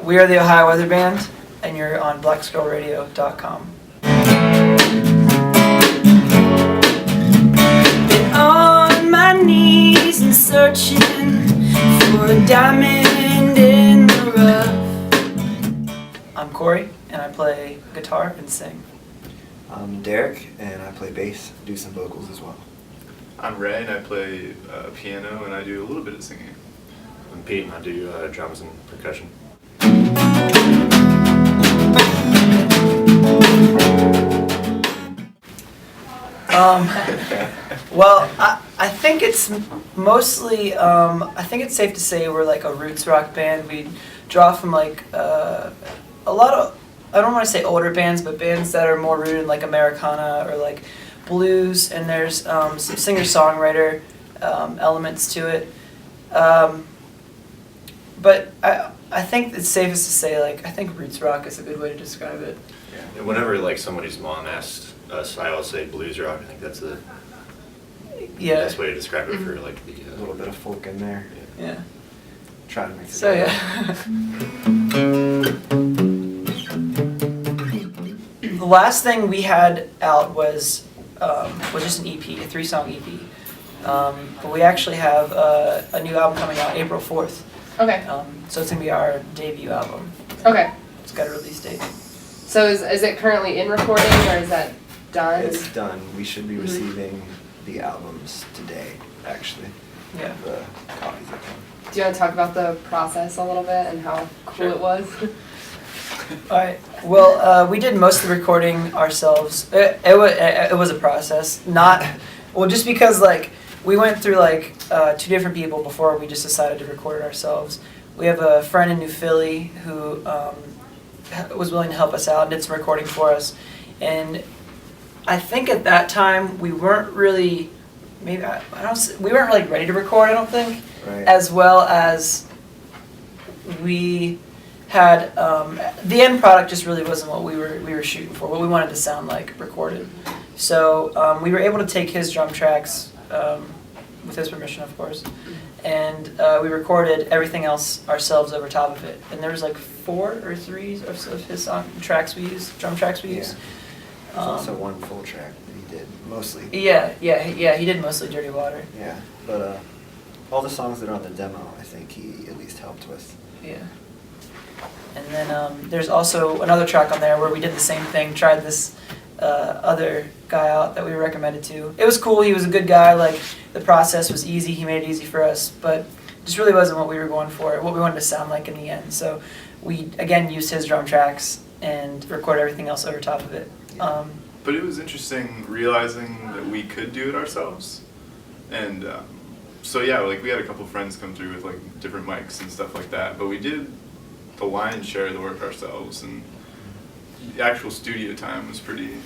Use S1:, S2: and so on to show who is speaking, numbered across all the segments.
S1: We are the Ohio Weather Band, and you're on blacksquirrelradio.com. Been on my knees and searching for a diamond in the rough. I'm Corey, and I play guitar and sing.
S2: I'm Derek, and I play bass, do some vocals as well.
S3: I'm Ray, and I play piano, and I do a little bit of singing.
S4: I'm Pete, and I do drums and percussion.
S1: Well, I think it's mostly, I think it's safe to say we're like a roots rock band. We draw from like a lot of, I don't want to say older bands, but bands that are more rooted in like Americana or like blues, and there's some singer-songwriter elements to it. But I think it's safest to say, like, I think roots rock is a good way to describe it.
S4: Yeah. And whenever like somebody's mom asked us, I always say blues rock. I think that's the best way to describe it for like the
S2: A little bit of folk in there.
S1: Yeah.
S2: Try to make it.
S1: So yeah. The last thing we had out was just an EP, a 3-song EP. But we actually have a new album coming out April 4th.
S5: Okay.
S1: So it's gonna be our debut album.
S5: Okay.
S1: It's got a release date.
S5: So is it currently in recording, or is that done?
S2: It's done. We should be receiving the albums today, actually.
S1: Yeah.
S2: The copies that come.
S5: Do you want to talk about the process a little bit and how cool it was?
S1: All right. Well, we did most of the recording ourselves. It was a process. Just because like we went through like 2 different people before we just decided to record it ourselves. We have a friend in New Philly who was willing to help us out and did some recording for us. And I think at that time we weren't really, we weren't really ready to record. I don't think,
S2: Right.
S1: as well as we had the end product just really wasn't what we were shooting for, what we wanted to sound like recorded. So we were able to take his drum tracks, with his permission, of course, and we recorded everything else ourselves over top of it. And there was like 4 or 3 of his drum tracks we used.
S2: There's also one full track that he did, mostly.
S1: Yeah, he did mostly Dirty Water.
S2: Yeah, but all the songs that are on the demo, I think he at least helped with.
S1: Yeah. And then there's also another track on there where we did the same thing, tried this other guy out that we were recommended to. It was cool, he was a good guy, like the process was easy, he made it easy for us, but just really wasn't what we were going for, what we wanted to sound like in the end. So we, again, used his drum tracks and recorded everything else over top of it.
S3: But it was interesting realizing that we could do it ourselves. And so yeah, like we had a couple friends come through with like different mics and stuff like that, but we did the lion's share of the work ourselves, and the actual studio time was pretty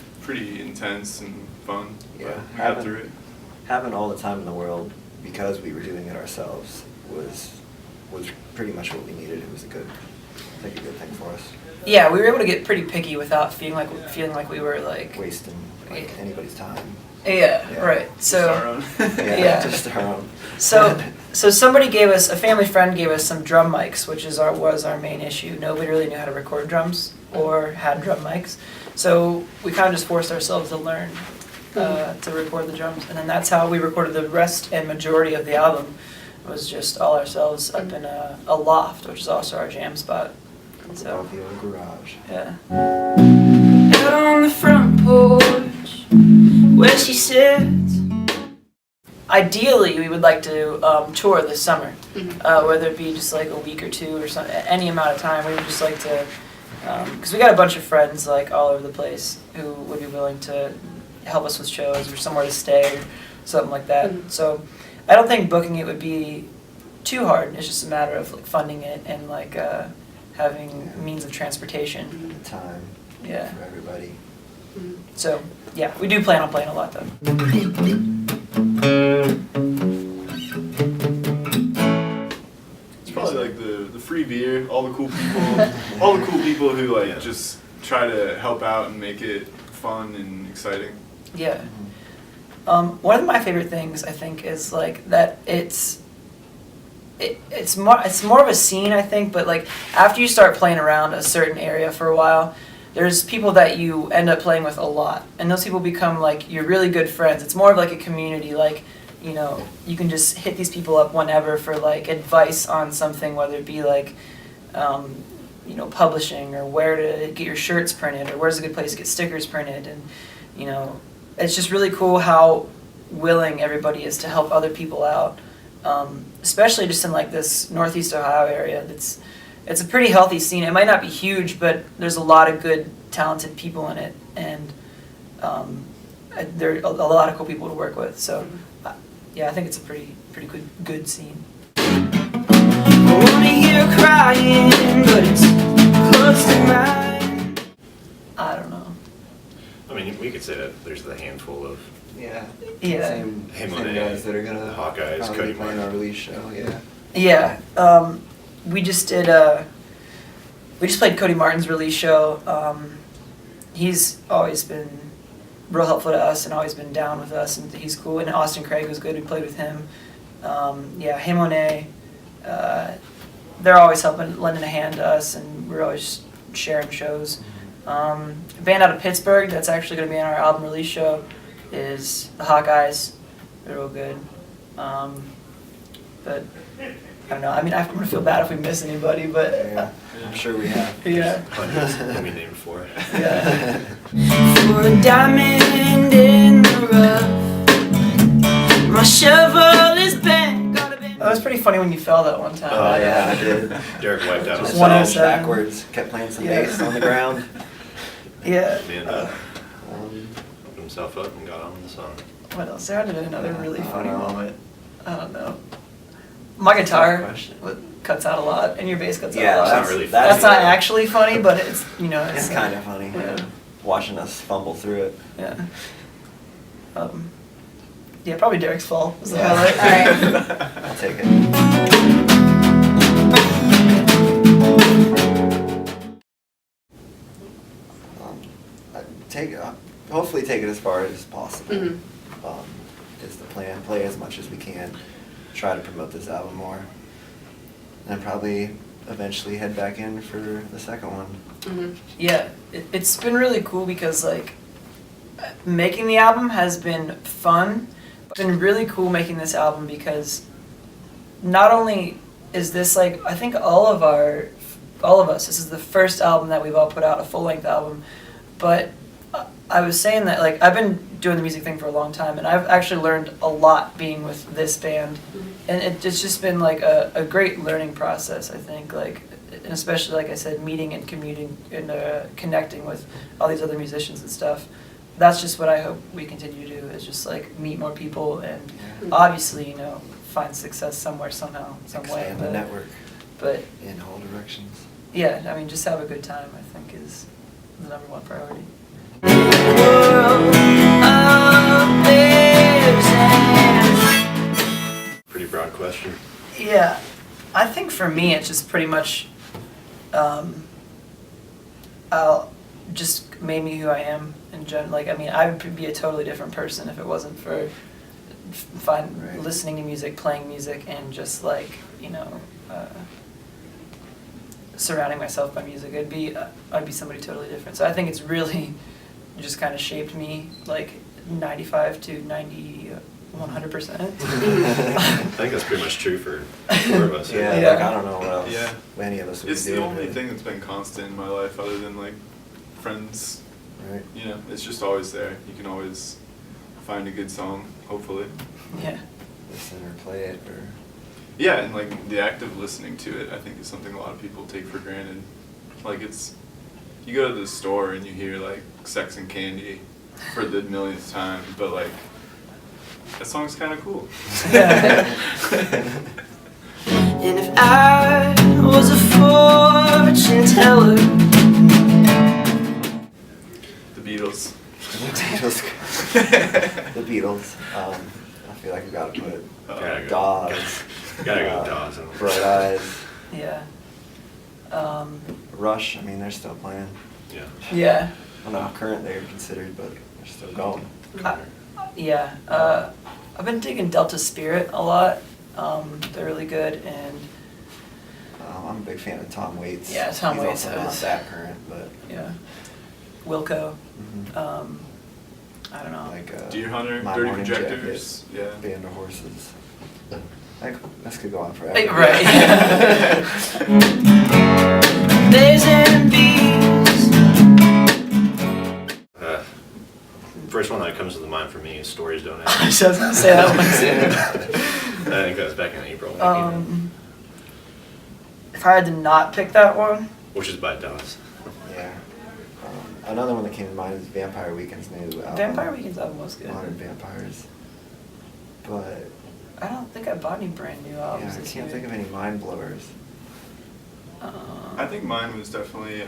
S3: intense and fun.
S2: Yeah,
S3: we got through it.
S2: Having all the time in the world because we were doing it ourselves was pretty much what we needed. It was a good thing for us.
S1: Yeah, we were able to get pretty picky without feeling like we were like
S2: Wasting anybody's time.
S1: Yeah, right. So
S3: Just our own.
S1: Yeah.
S2: Just our own.
S1: So somebody a family friend gave us some drum mics, which was our main issue. Nobody really knew how to record drums or had drum mics. So we kind of just forced ourselves to learn to record the drums. And then that's how we recorded the rest and majority of the album, was just all ourselves up in a loft, which is also our jam spot. So,
S2: Above the old garage.
S1: yeah. Out on the front porch, where she sits. Ideally, we would like to tour this summer, whether it be just like a week or 2 or any amount of time. We would just like to, because we got a bunch of friends like all over the place who would be willing to help us with shows or somewhere to stay or something like that. So I don't think booking it would be too hard. It's just a matter of like funding it and like having means of transportation.
S2: The time.
S1: Yeah.
S2: For everybody.
S1: So yeah, we do plan on playing a lot though.
S3: It's probably like the free beer, all the cool people who like just try to help out and make it fun and exciting.
S1: Yeah. One of my favorite things I think is like that it's it's more of a scene, I think, but like after you start playing around a certain area for a while, there's people that you end up playing with a lot, and those people become like your really good friends. It's more of like a community, like, you know, you can just hit these people up whenever for like advice on something, whether it be like, you know, publishing or where to get your shirts printed or where's a good place to get stickers printed. And, you know, it's just really cool how willing everybody is to help other people out, especially just in like this Northeast Ohio area. It's a pretty healthy scene. It might not be huge, but there's a lot of good, talented people in it, and there are a lot of cool people to work with. So, yeah, I think it's a pretty good scene. I wanna hear crying, but it's close to mine. I don't know.
S4: I mean, we could say that there's the handful of
S2: Yeah.
S1: Yeah.
S2: Same
S4: Him
S2: guys that are gonna
S4: Hawkeyes,
S2: probably
S4: Cody
S2: be playing
S4: Martin.
S2: our release show. Yeah.
S1: Yeah, we just did. We just played Cody Martin's release show. He's always been real helpful to us and always been down with us, and he's cool. And Austin Craig was good. We played with him. Yeah, him Monet. They're always lending a hand to us, and we're always sharing shows. A band out of Pittsburgh that's actually going to be on our album release show is the Hawkeyes. They're real good. But I don't know. I mean, I'm gonna feel bad if we miss anybody, but
S2: Yeah. I'm sure we have.
S1: yeah.
S4: hundreds that we named for.
S1: Yeah. For a diamond in the rough, my shovel is bent. That was pretty funny when you fell that one time.
S2: Oh yeah, I did.
S4: Derek wiped out
S2: Just
S4: his
S2: fell
S1: 107.
S2: backwards. Kept playing some
S1: Yeah.
S2: bass on the ground.
S1: Yeah.
S4: man,
S2: Um,
S4: hooked himself up and got on the song.
S1: What else? There had another really
S2: I don't
S1: funny
S2: know.
S1: moment. I don't know. My guitar
S2: Question.
S1: cuts out a lot, and your bass cuts out
S2: Yeah,
S1: a lot.
S4: that's not really
S1: That's
S4: funny.
S1: not actually funny, but it's, you know,
S2: It's kind of funny.
S1: Yeah.
S2: Watching us fumble through it.
S1: Yeah. Yeah, probably Derek's fault was the
S2: Yeah.
S1: highlight.
S5: Alright.
S2: I'll take it. Hopefully take it as far as possible.
S5: Mhm.
S2: Is the plan. Play as much as we can. Try to promote this album more. And probably eventually head back in for the second one.
S5: Mhm.
S1: Yeah, it's been really cool because like making the album has been fun. It's been really cool making this album because not only is this like, I think all of us, this is the first album that we've all put out, a full-length album, but I was saying that like I've been doing the music thing for a long time, and I've actually learned a lot being with this band, and it's just been like a great learning process, I think, like, and especially like I said, meeting and commuting and connecting with all these other musicians and stuff. That's just what I hope we continue to do, is just like meet more people and obviously, you know, find success somewhere, somehow, some way.
S2: Expand the network
S1: But
S2: in all directions.
S1: yeah, I mean, just have a good time, I think, is the number one priority.
S4: Pretty broad question.
S1: Yeah, I think for me it's just pretty much, just made me who I am in general. Like, I mean, I would be a totally different person if it wasn't for
S2: Right.
S1: listening to music, playing music, and just like, you know, surrounding myself by music. I'd be somebody totally different. So I think it's really just kind of shaped me like 95 to 90, 100%.
S4: I think that's pretty much true for the four of us.
S2: Yeah,
S1: Yeah.
S2: like I don't know what else
S3: Yeah.
S2: any of us would
S3: It's
S2: be
S3: the
S2: doing.
S3: only
S2: really.
S3: thing that's been constant in my life other than like friends.
S2: Right.
S3: You know, it's just always there. You can always find a good song, hopefully.
S1: Yeah.
S2: Listen or play it or.
S3: Yeah, and like the act of listening to it, I think is something a lot of people take for granted. Like you go to the store and you hear like Sex and Candy for the millionth time, but like, that song's kind of cool.
S1: And if I was a fortune teller.
S3: The Beatles.
S2: The Beatles. I feel like we gotta put
S4: Gotta go.
S2: Dawes.
S4: Gotta go Dawes.
S2: Bright Eyes.
S1: Yeah.
S2: Rush. I mean, they're still playing.
S4: Yeah.
S1: Yeah.
S2: I don't know how current they're considered, but they're still going.
S1: Yeah. I've been digging Delta Spirit a lot. They're really good, and
S2: I'm a big fan of Tom Waits.
S1: Yeah, Tom
S2: He's
S1: Waits
S2: also not
S1: is-
S2: that current, but
S1: yeah, Wilco.
S2: mhm.
S1: I don't know.
S2: Like
S3: Deer Hunter,
S2: My
S3: Dirty
S2: Morning
S3: Projectors, yeah.
S2: Band of Horses. This could go on forever.
S1: Hey, right. Days and bees.
S4: First one that comes to the mind for me is Stories Don't
S1: I
S4: End.
S1: was just gonna say that one too.
S4: I think that was back in April.
S1: If I had to not pick that one,
S4: Which is by Dallas.
S2: Yeah. Another one that came to mind is Vampire Weekend's new album.
S1: Vampire Weekend's album was good.
S2: Modern Vampires. But
S1: I don't think I bought any brand new
S2: yeah,
S1: albums
S2: I
S1: this
S2: can't
S1: year.
S2: think of any mind blowers.
S3: I think mine was definitely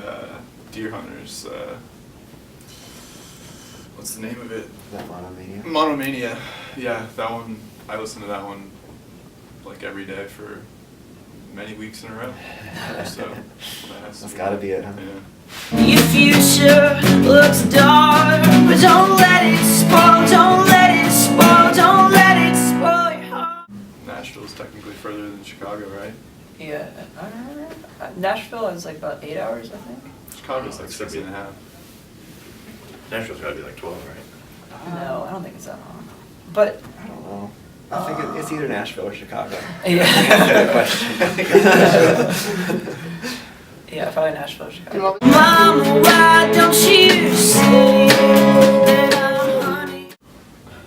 S3: Deer Hunters. What's the name of it?
S2: Is that Monomania?
S3: Monomania. Yeah, that one. I listened to that one like every day for many weeks in a row. So
S2: That's gotta be it, huh?
S3: Yeah.
S1: Your future looks dark, but don't let it spoil, don't let it spoil, don't let it spoil your heart.
S3: Nashville's technically further than Chicago, right?
S1: Yeah, I don't know. Nashville is like about 8 hours, I think.
S3: Chicago's like
S4: It's
S3: 6.5.
S4: Nashville's gotta be like 12, right?
S1: No, I don't think it's that long. But
S2: I don't know. I think it's either Nashville or Chicago.
S1: Yeah.
S2: Good question.
S1: yeah, probably Nashville or
S5: And
S1: Chicago.
S5: what was-
S1: Mama, why don't you say that I'm honey?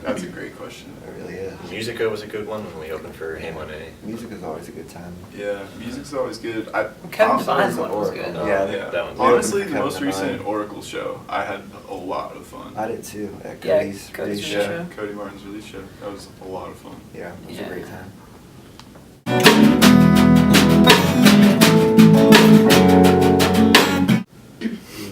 S3: That's a great question.
S2: It really is.
S4: Musica was a good one when we opened for Hey Monet.
S2: Music is always a good time.
S3: Yeah, music's always good.
S1: Kevin
S3: honestly-
S1: Fine's one was good.
S2: Yeah,
S3: Yeah,
S4: that one's
S3: honestly,
S2: good.
S3: the most
S2: Kevin
S3: recent
S2: Fine.
S3: Oracle show, I had a lot of fun.
S2: I did too at
S1: Yeah,
S2: Cody's
S1: Cody's
S2: release
S1: release
S2: show.
S1: show.
S3: Cody Martin's release show. That was a lot of fun.
S2: Yeah, it was
S1: Yeah.
S2: a great time.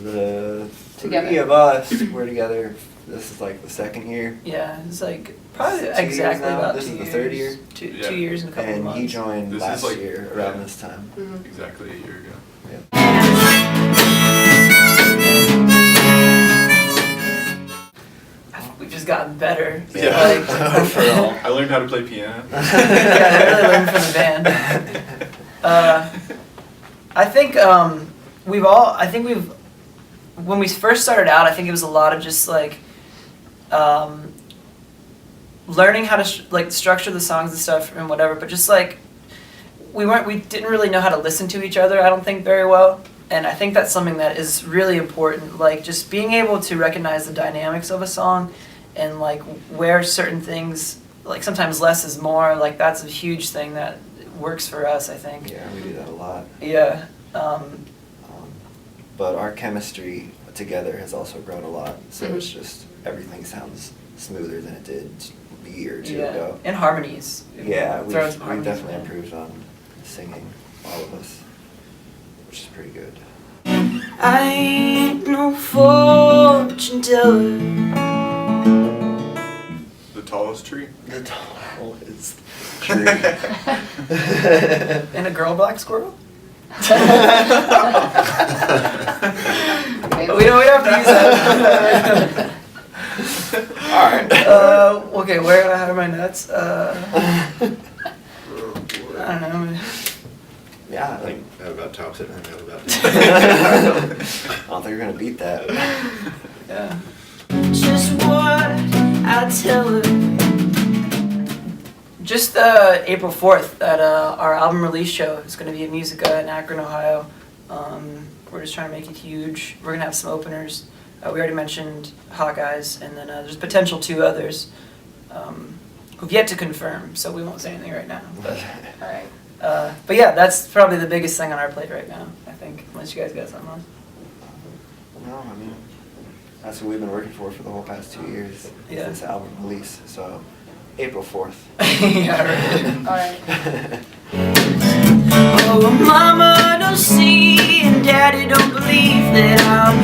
S2: The
S5: Together.
S2: three of us were together. This is like the second year.
S1: Yeah, it's like probably
S2: 2 years
S1: exactly
S2: now?
S1: about
S2: This
S1: 2
S2: is the
S1: years.
S2: third year?
S3: Yeah.
S1: 2 years and a couple of
S2: And
S1: months.
S2: he joined
S3: This is
S2: last
S3: like-
S2: year around
S3: yeah.
S2: this time.
S5: Mhm.
S3: Exactly a year ago.
S1: I think we've just gotten better.
S3: Yeah.
S1: Like,
S2: Overall.
S3: I learned how to play piano.
S1: yeah, I really learned from the band. I think when we first started out, I think it was a lot of just like learning how to structure the songs and stuff and whatever, but just like we didn't really know how to listen to each other, I don't think, very well. And I think that's something that is really important, like just being able to recognize the dynamics of a song and like where certain things, like sometimes less is more, like that's a huge thing that works for us, I think.
S2: Yeah, we do that a lot.
S1: Yeah.
S2: But our chemistry together has also grown a lot. So
S1: Mm-hmm.
S2: it's just everything sounds smoother than it did a year or two
S1: Yeah.
S2: ago.
S1: And harmonies.
S2: Yeah,
S1: Throw
S2: we've
S1: some harmonies
S2: definitely
S1: in.
S2: improved on singing, all of us, which is pretty good.
S1: I ain't no fortune teller.
S3: The tallest tree.
S2: The tallest tree.
S1: And a girl black squirrel?
S5: Amazing.
S1: We don't have to use that.
S2: Alright.
S1: Okay, where do I have my nuts? I don't know.
S2: Yeah,
S4: I
S2: like,
S4: think I have about Thompson and I have about
S2: I don't think you're gonna beat that.
S1: Yeah. Just what I tell her. Just April 4th at our album release show. It's going to be at Musica in Akron, Ohio. We're just trying to make it huge. We're going to have some openers. We already mentioned Hawkeyes, and then there's potential 2 others who've yet to confirm, so we won't say anything right now. But,
S5: All right.
S1: but yeah, that's probably the biggest thing on our plate right now, I think, unless you guys got something else.
S2: No, I mean, that's what we've been working for the whole past 2 years.
S1: Yeah.
S2: This album release. So, April 4th.
S1: Yeah, right.
S5: All right.
S1: Oh, well, mama don't see and daddy don't believe that I'm